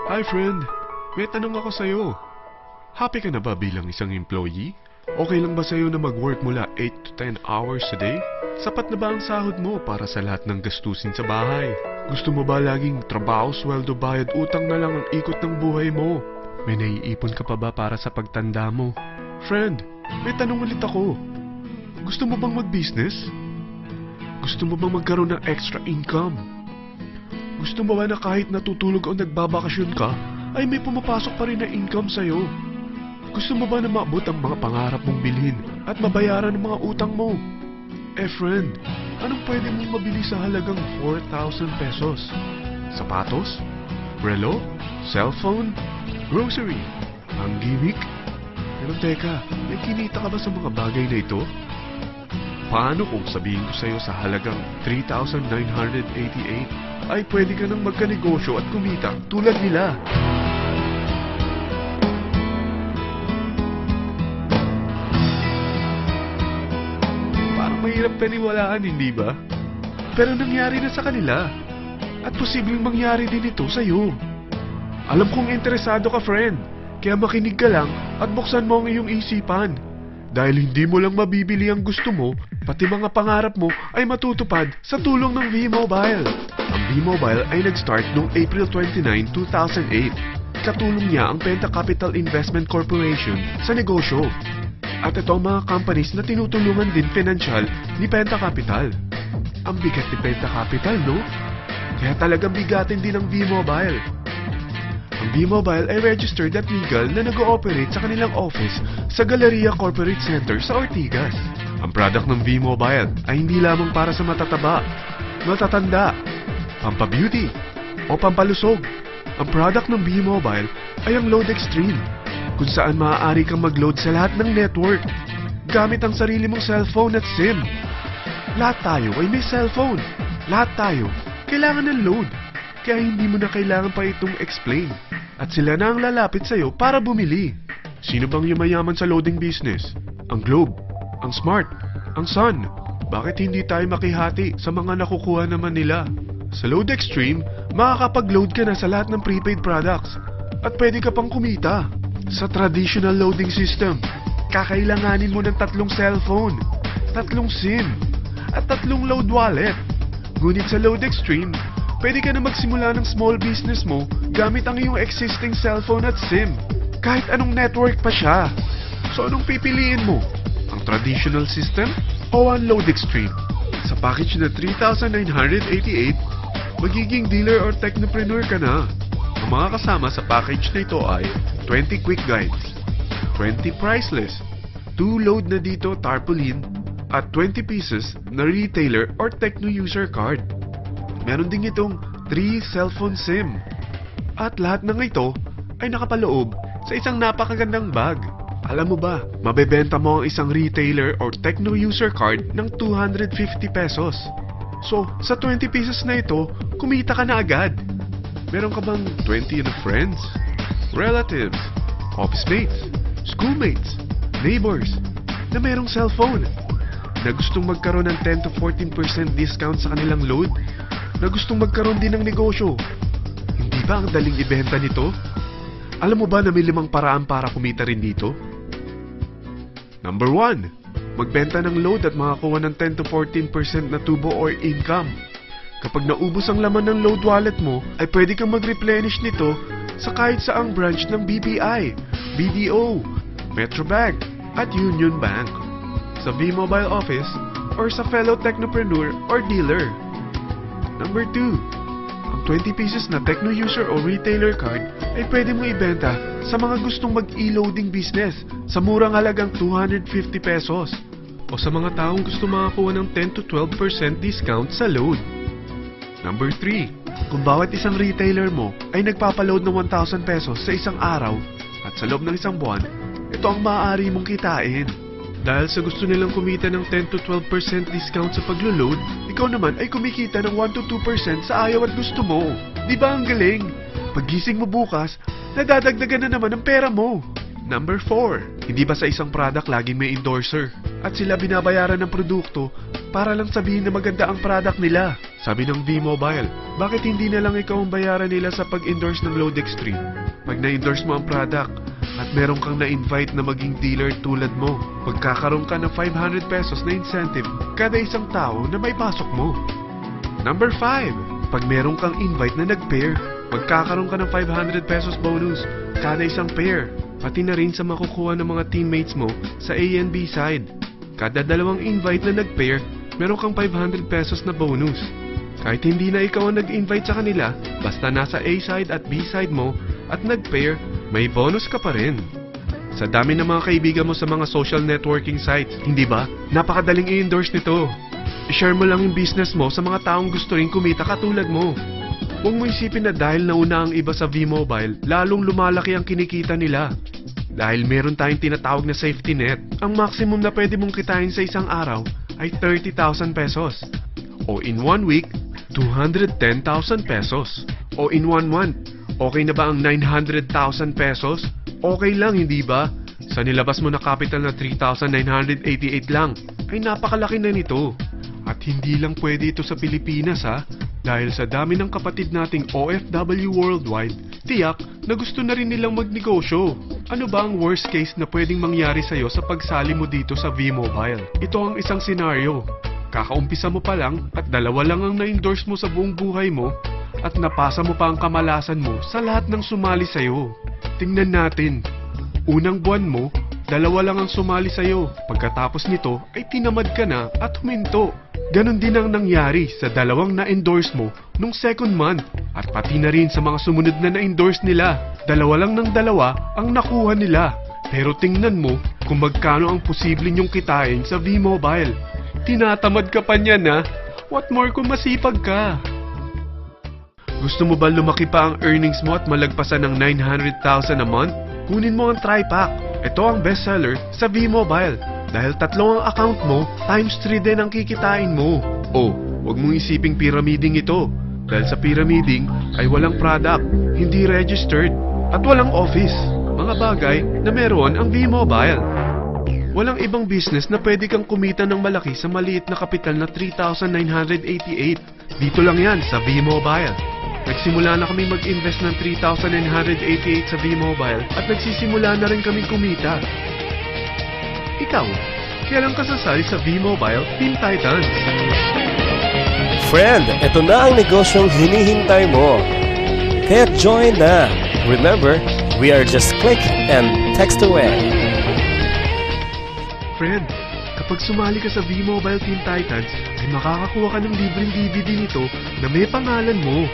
Hi friend, may tanong ako sa'yo. Happy ka na ba bilang isang employee? Okay lang ba sa'yo na mag-work mula 8 to 10 hours a day? Sapat na ba ang sahod mo para sa lahat ng gastusin sa bahay? Gusto mo ba laging trabaho, sweldo, bayad, utang na lang ang ikot ng buhay mo? May naiipon ka pa ba para sa pagtanda mo? Friend, may tanong ulit ako. Gusto mo bang mag-business? Gusto mo bang magkaroon ng extra income? Gusto mo ba na kahit natutulog o nagbabakasyon ka, ay may pumapasok pa rin na income sa'yo? Gusto mo ba na maabot ang mga pangarap mong bilhin at mabayaran ang mga utang mo? Eh friend, anong pwede mong mabili sa halagang 4,000 pesos? Sapatos? Relo? Cellphone? Grocery? Ang gimmick? Pero teka, may kinita ka ba sa mga bagay na ito? Paano kung sabihin ko sa'yo sa halagang 3,988 ay pwede ka nang magkanegosyo at kumita tulad nila? Parang mahirap paniwalaan, hindi ba? Pero nangyari na sa kanila. At posibleng mangyari din ito sa'yo. Alam kong interesado ka, friend. Kaya makinig ka lang at buksan mo ang iyong isipan. Dahil hindi mo lang mabibili ang gusto mo, pati mga pangarap mo ay matutupad sa tulong ng V-Mobile. Ang V-Mobile ay nag-start noong April 29, 2008. Katulong niya ang Penta Capital Investment Corporation sa negosyo. At ito ang mga companies na tinutulungan din pinansyal ni Penta Capital. Ang bigat ni Penta Capital, no? Kaya talagang bigatin din ang V-Mobile. Ang V-Mobile ay registered at legal na nag-ooperate sa kanilang office sa Galleria Corporate Center sa Ortigas. Ang product ng V-Mobile ay hindi lamang para sa matataba, matatanda, pampabeauty, o pampalusog. Ang product ng V-Mobile ay ang Load Extreme, kung saan maaari kang mag-load sa lahat ng network gamit ang sarili mong cellphone at SIM. Lahat tayo ay may cellphone. Lahat tayo kailangan ng load. Kaya hindi mo na kailangan pa itong explain. At sila na ang lalapit sa'yo para bumili. Sino bang yumayaman sa loading business? Ang Globe, ang Smart, ang Sun. Bakit hindi tayo makihati sa mga nakukuha naman nila? Sa Load Extreme, makakapag-load ka na sa lahat ng prepaid products. At pwede ka pang kumita. Sa traditional loading system, kakailanganin mo ng 3 cellphone, 3 SIM, at 3 load wallet. Ngunit sa Load Extreme, pwede ka na magsimula ng small business mo gamit ang iyong existing cellphone at SIM. Kahit anong network pa siya. So anong pipiliin mo? Ang traditional system o ang Load Extreme? Sa package na 3,988, magiging dealer or technopreneur ka na. Ang mga kasama sa package na ito ay 20 quick guides, 20 price list, 2 load na dito tarpaulin, at 20 pieces na retailer or techno user card. Meron din itong 3 cellphone SIM. At lahat ng ito ay nakapaloob sa isang napakagandang bag. Alam mo ba, mabebenta mo ang isang retailer or techno user card ng 250 pesos. So, sa 20 pieces na ito, kumita ka na agad. Meron ka bang 20 na friends, relatives, office mates, schoolmates, neighbors na merong cellphone, na gustong magkaroon ng 10 to 14% discount sa kanilang load, na gustong magkaroon din ng negosyo? Hindi ba ang daling ibenta nito? Alam mo ba na may 5 paraan para kumita rin dito? Number 1, magbenta ng load at makakuha ng 10 to 14% na tubo or income. Kapag naubos ang laman ng load wallet mo, ay pwede kang mag-replenish nito sa kahit saang branch ng BPI, BDO, Metrobank, at Union Bank, sa V-Mobile office, or sa fellow technopreneur or dealer. Number 2, ang 20 pieces na techno user o retailer card ay pwede mo ibenta sa mga gustong mag-e-loading business sa murang halagang 250 pesos o sa mga taong gusto makakuha ng 10 to 12% discount sa load. Number 3, kung bawat isang retailer mo ay nagpapaload ng 1,000 pesos sa isang araw at sa loob ng isang buwan, ito ang maaari mong kitain. Dahil sa gusto nilang kumita ng 10 to 12% discount sa paglo-load, ikaw naman ay kumikita ng 1 to 2% sa ayaw at gusto mo. Di ba ang galing? Paggising mo bukas, nadadagdagan na naman ang pera mo. Number 4, hindi ba sa isang product laging may endorser? At sila binabayaran ng produkto para lang sabihin na maganda ang product nila. Sabi ng V-Mobile, bakit hindi na lang ikaw ang bayaran nila sa pag-endorse ng Load Extreme? Pag na-endorse mo ang product at meron kang na-invite na maging dealer tulad mo, magkakaroon ka ng 500 pesos na incentive kada isang tao na may pasok mo. Number 5, pag meron kang invite na nag-pair, magkakaroon ka ng 500 pesos bonus kada isang pair, pati na rin sa makukuha ng mga teammates mo sa A and B side. Kada dalawang invite na nag-pair, meron kang 500 pesos na bonus. Kahit hindi na ikaw ang nag-invite sa kanila, basta nasa A side at B side mo at nag-pair, may bonus ka pa rin. Sa dami ng mga kaibigan mo sa mga social networking sites, hindi ba? Napakadaling i-endorse nito. I-share mo lang yung business mo sa mga taong gusto rin kumita katulad mo. Huwag mo isipin na dahil nauna ang iba sa V-Mobile, lalong lumalaki ang kinikita nila. Dahil meron tayong tinatawag na safety net, ang maximum na pwede mong kitain sa isang araw ay 30,000 pesos. O in 1 week, 210,000 pesos. O in 1 month, okay na ba ang 900,000 pesos? Okay lang, hindi ba? Sa nilabas mo na capital na 3,988 lang, ay napakalaki na nito. At hindi lang pwede ito sa Pilipinas ha, dahil sa dami ng kapatid nating OFW worldwide, tiyak na gusto na rin nilang magnegosyo. Ano ba ang worst case na pwedeng mangyari sa'yo sa pagsali mo dito sa V-Mobile? Ito ang isang senaryo. Kakaumpisa mo pa lang at dalawa lang ang na-endorse mo sa buong buhay mo at napasa mo pa ang kamalasan mo sa lahat ng sumali sa'yo. Tingnan natin. Unang buwan mo, dalawa lang ang sumali sa'yo. Pagkatapos nito ay tinamad ka na at huminto. Ganon din ang nangyari sa dalawang na-endorse mo nung second month at pati na rin sa mga sumunod na na-endorse nila. Dalawa lang ng dalawa ang nakuha nila. Pero tingnan mo kung magkano ang posible nyong kitain sa V-Mobile. Tinatamad ka pa niyan ha? What more kung masipag ka? Gusto mo ba lumaki pa ang earnings mo at malagpasan ng 900,000 a month? Kunin mo ang TriPack. Ito ang bestseller sa V-Mobile. Dahil 3 ang account mo, times 3 din ang kikitain mo. Oh, huwag mong isiping pyramiding ito. Dahil sa pyramiding ay walang product, hindi registered, at walang office. Mga bagay na meron ang V-Mobile. Walang ibang business na pwede kang kumita ng malaki sa maliit na kapital na 3,988. Dito lang yan sa V-Mobile. Nagsimula na kami mag-invest ng 3,988 sa V-Mobile at nagsisimula na rin kami kumita. Ikaw, kailan ka sasali sa V-Mobile Team Titans? Friend, ito na ang negosyong hinihintay mo. Kaya join na. Remember, we are just click and text away. Friend, kapag sumali ka sa V-Mobile Team Titans, ay makakakuha ka ng libreng DVD nito na may pangalan mo.